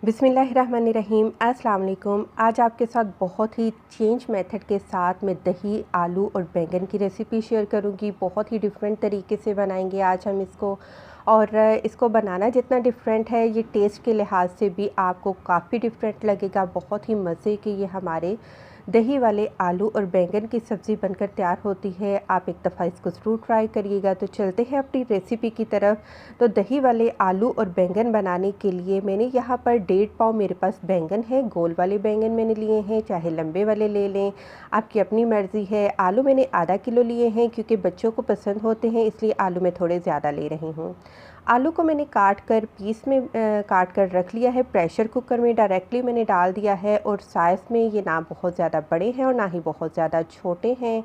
बिस्मिल्लाहिर्रहमानिर्रहीम। अस्सलाम वालेकुम। आज आपके साथ बहुत ही चेंज मेथड के साथ मैं दही आलू और बैंगन की रेसिपी शेयर करूंगी। बहुत ही डिफरेंट तरीके से बनाएंगे आज हम इसको, और इसको बनाना जितना डिफरेंट है ये टेस्ट के लिहाज से भी आपको काफ़ी डिफरेंट लगेगा। बहुत ही मज़े के ये हमारे दही वाले आलू और बैंगन की सब्ज़ी बनकर तैयार होती है। आप एक दफ़ा इसको ज़रूर ट्राई करिएगा। तो चलते हैं अपनी रेसिपी की तरफ। तो दही वाले आलू और बैंगन बनाने के लिए मैंने यहाँ पर 1.5 पाव मेरे पास बैंगन है। गोल वाले बैंगन मैंने लिए हैं, चाहे लंबे वाले ले लें, आपकी अपनी मर्ज़ी है। आलू मैंने आधा किलो लिए हैं क्योंकि बच्चों को पसंद होते हैं, इसलिए आलू मैं थोड़े ज़्यादा ले रही हूँ। आलू को मैंने काट कर पीस में काट कर रख लिया है। प्रेशर कुकर में डायरेक्टली मैंने डाल दिया है, और साइज़ में ये ना बहुत ज़्यादा बड़े हैं और ना ही बहुत ज़्यादा छोटे हैं।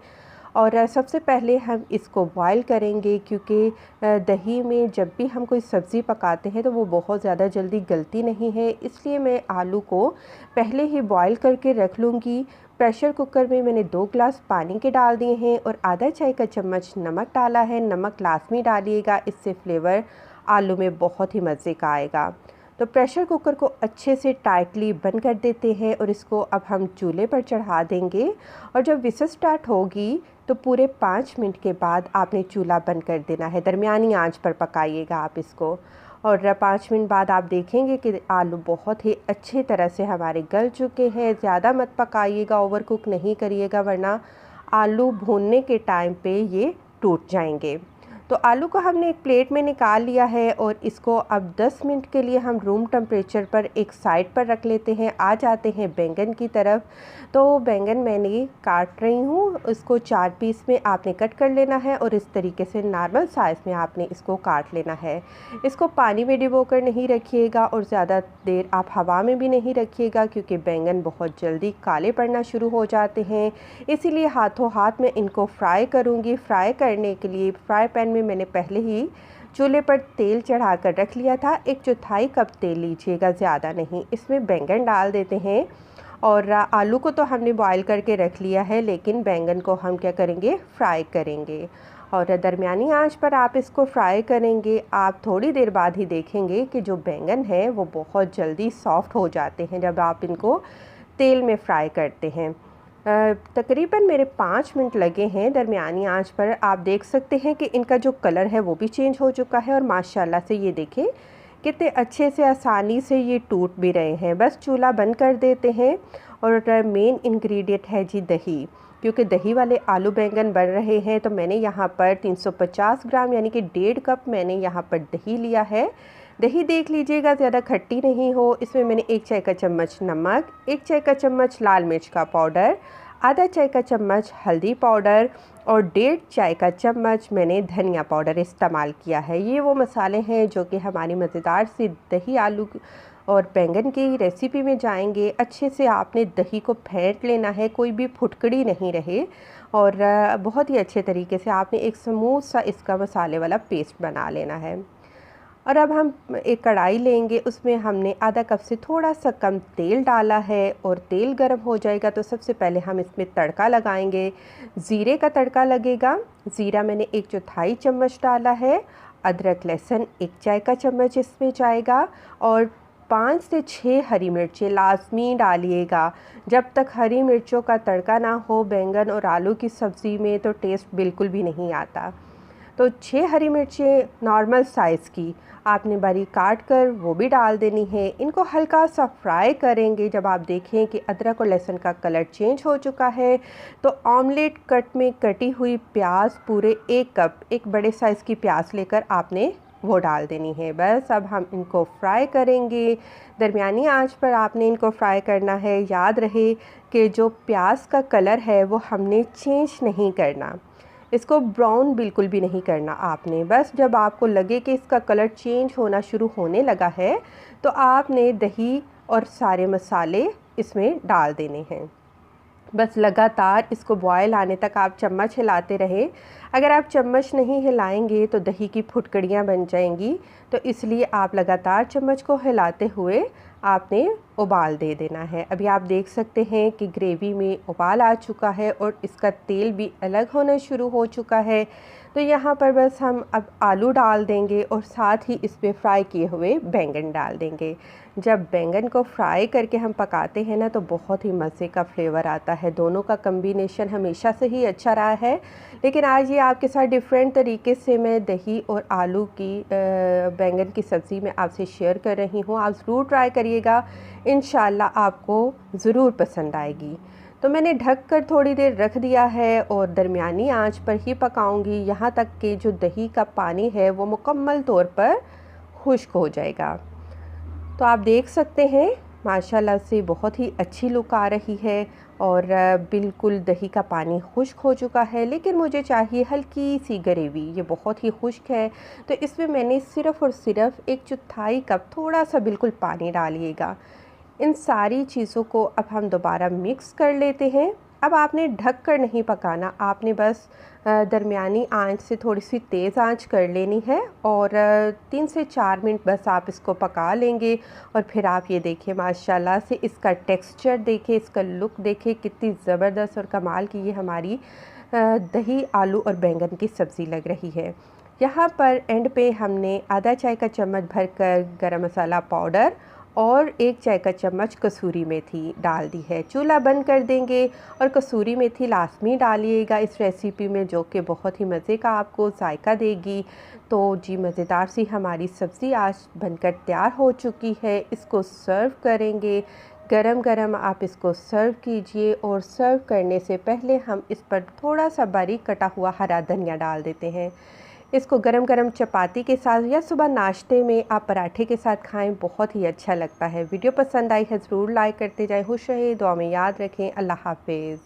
और सबसे पहले हम इसको बॉईल करेंगे, क्योंकि दही में जब भी हम कोई सब्ज़ी पकाते हैं तो वो बहुत ज़्यादा जल्दी गलती नहीं है, इसलिए मैं आलू को पहले ही बॉईल करके रख लूँगी। प्रेशर कुकर में मैंने 2 गिलास पानी के डाल दिए हैं और आधा चाय का चम्मच नमक डाला है। नमक लाजमी डालिएगा, इससे फ्लेवर आलू में बहुत ही मज़े का आएगा। तो प्रेशर कुकर को अच्छे से टाइटली बंद कर देते हैं और इसको अब हम चूल्हे पर चढ़ा देंगे। और जब विसल स्टार्ट होगी तो पूरे 5 मिनट के बाद आपने चूल्हा बंद कर देना है। दरमियानी आंच पर पकाइएगा आप इसको, और 5 मिनट बाद आप देखेंगे कि आलू बहुत ही अच्छे तरह से हमारे गल चुके हैं। ज़्यादा मत पकाइएगा, ओवर कुक नहीं करिएगा, वरना आलू भूनने के टाइम पे ये टूट जाएंगे। तो आलू को हमने एक प्लेट में निकाल लिया है और इसको अब 10 मिनट के लिए हम रूम टेम्परेचर पर एक साइड पर रख लेते हैं। आ जाते हैं बैंगन की तरफ। तो बैंगन मैंने काट रही हूँ, इसको 4 पीस में आपने कट कर लेना है और इस तरीके से नॉर्मल साइज़ में आपने इसको काट लेना है। इसको पानी में डिबो कर नहीं रखिएगा और ज़्यादा देर आप हवा में भी नहीं रखिएगा, क्योंकि बैंगन बहुत जल्दी काले पड़ना शुरू हो जाते हैं। इसीलिए हाथों हाथ में इनको फ्राई करूँगी। फ्राई करने के लिए फ्राई पैन में मैंने पहले ही चूल्हे पर तेल चढ़ा कर रख लिया था। 1/4 कप तेल लीजिएगा, ज़्यादा नहीं। इसमें बैंगन डाल देते हैं, और आलू को तो हमने बॉईल करके रख लिया है, लेकिन बैंगन को हम क्या करेंगे, फ्राई करेंगे। और दरमियानी आंच पर आप इसको फ्राई करेंगे। आप थोड़ी देर बाद ही देखेंगे कि जो बैंगन है वो बहुत जल्दी सॉफ्ट हो जाते हैं जब आप इनको तेल में फ्राई करते हैं। तकरीबन मेरे 5 मिनट लगे हैं दरमियानी आंच पर। आप देख सकते हैं कि इनका जो कलर है वो भी चेंज हो चुका है, और माशाल्लाह से ये देखें कितने अच्छे से आसानी से ये टूट भी रहे हैं। बस चूल्हा बंद कर देते हैं। और मेन इंग्रेडिएंट है जी दही, क्योंकि दही वाले आलू बैंगन बन रहे हैं। तो मैंने यहाँ पर 350 ग्राम यानी कि 1.5 कप मैंने यहाँ पर दही लिया है। दही देख लीजिएगा ज़्यादा खट्टी नहीं हो। इसमें मैंने 1 चाय का चम्मच नमक, 1 चाय का चम्मच लाल मिर्च का पाउडर, आधा चाय का चम्मच हल्दी पाउडर और 1.5 चाय का चम्मच मैंने धनिया पाउडर इस्तेमाल किया है। ये वो मसाले हैं जो कि हमारी मज़ेदार सी दही आलू और बैंगन की रेसिपी में जाएंगे। अच्छे से आपने दही को फेंट लेना है, कोई भी फुटकड़ी नहीं रहे, और बहुत ही अच्छे तरीके से आपने एक स्मूथ सा इसका मसाले वाला पेस्ट बना लेना है। और अब हम एक कढ़ाई लेंगे, उसमें हमने आधा कप से थोड़ा सा कम तेल डाला है, और तेल गर्म हो जाएगा तो सबसे पहले हम इसमें तड़का लगाएंगे। ज़ीरे का तड़का लगेगा। ज़ीरा मैंने 1/4 चम्मच डाला है। अदरक लहसुन 1 चाय का चम्मच इसमें जाएगा, और 5 से 6 हरी मिर्चें लाजमी डालिएगा। जब तक हरी मिर्चों का तड़का ना हो बैंगन और आलू की सब्ज़ी में तो टेस्ट बिल्कुल भी नहीं आता। तो 6 हरी मिर्चें नॉर्मल साइज़ की आपने बारीक काट कर वो भी डाल देनी है। इनको हल्का सा फ्राई करेंगे। जब आप देखें कि अदरक और लहसुन का कलर चेंज हो चुका है तो ऑमलेट कट में कटी हुई प्याज पूरे 1 कप, एक बड़े साइज़ की प्याज लेकर आपने वो डाल देनी है। बस अब हम इनको फ्राई करेंगे। दरमियानी आंच पर आपने इनको फ्राई करना है। याद रहे कि जो प्याज का कलर है वो हमने चेंज नहीं करना, इसको ब्राउन बिल्कुल भी नहीं करना आपने। बस जब आपको लगे कि इसका कलर चेंज होना शुरू होने लगा है तो आपने दही और सारे मसाले इसमें डाल देने हैं। बस लगातार इसको बॉयल आने तक आप चम्मच हिलाते रहें। अगर आप चम्मच नहीं हिलाएंगे तो दही की फुटकड़ियाँ बन जाएंगी, तो इसलिए आप लगातार चम्मच को हिलाते हुए आपने उबाल दे देना है। अभी आप देख सकते हैं कि ग्रेवी में उबाल आ चुका है और इसका तेल भी अलग होना शुरू हो चुका है। तो यहाँ पर बस हम अब आलू डाल देंगे और साथ ही इस पे फ्राई किए हुए बैंगन डाल देंगे। जब बैंगन को फ्राई करके हम पकाते हैं ना तो बहुत ही मज़े का फ्लेवर आता है। दोनों का कम्बिनेशन हमेशा से ही अच्छा रहा है, लेकिन आज ये आपके साथ डिफरेंट तरीके से मैं दही और आलू की बैंगन की सब्ज़ी में आपसे शेयर कर रही हूँ। आप ज़रूर ट्राई करिएगा, इंशाल्लाह आपको ज़रूर पसंद आएगी। तो मैंने ढक कर थोड़ी देर रख दिया है और दरमियानी आंच पर ही पकाऊंगी, यहाँ तक कि जो दही का पानी है वो मुकम्मल तौर पर खुश्क हो जाएगा। तो आप देख सकते हैं माशाल्लाह से बहुत ही अच्छी लुक आ रही है और बिल्कुल दही का पानी खुश्क हो चुका है, लेकिन मुझे चाहिए हल्की सी ग्रेवी। ये बहुत ही खुश्क है, तो इसमें मैंने सिर्फ़ और सिर्फ 1/4 कप थोड़ा सा बिल्कुल पानी डालिएगा। इन सारी चीज़ों को अब हम दोबारा मिक्स कर लेते हैं। अब आपने ढक कर नहीं पकाना, आपने बस दरमियानी आंच से थोड़ी सी तेज़ आंच कर लेनी है और 3 से 4 मिनट बस आप इसको पका लेंगे। और फिर आप ये देखिए माशाल्लाह से इसका टेक्सचर देखिए, इसका लुक देखिए, कितनी ज़बरदस्त और कमाल की ये हमारी दही आलू और बैंगन की सब्ज़ी लग रही है। यहाँ पर एंड पे हमने आधा चाय का चम्मच भरकर गरम मसाला पाउडर और 1 चाय का चम्मच कसूरी मेथी डाल दी है। चूल्हा बंद कर देंगे और कसूरी मेथी लाजमी डालिएगा इस रेसिपी में, जो कि बहुत ही मज़े का आपको जायका देगी। तो जी मज़ेदार सी हमारी सब्ज़ी आज बनकर तैयार हो चुकी है। इसको सर्व करेंगे, गरम गरम आप इसको सर्व कीजिए और सर्व करने से पहले हम इस पर थोड़ा सा बारीक कटा हुआ हरा धनिया डाल देते हैं। इसको गरम गरम चपाती के साथ या सुबह नाश्ते में आप पराठे के साथ खाएं, बहुत ही अच्छा लगता है। वीडियो पसंद आई है ज़रूर लाइक करते जाएं। खुश रहें, दुआ में याद रखें। अल्लाह हाफ़िज़।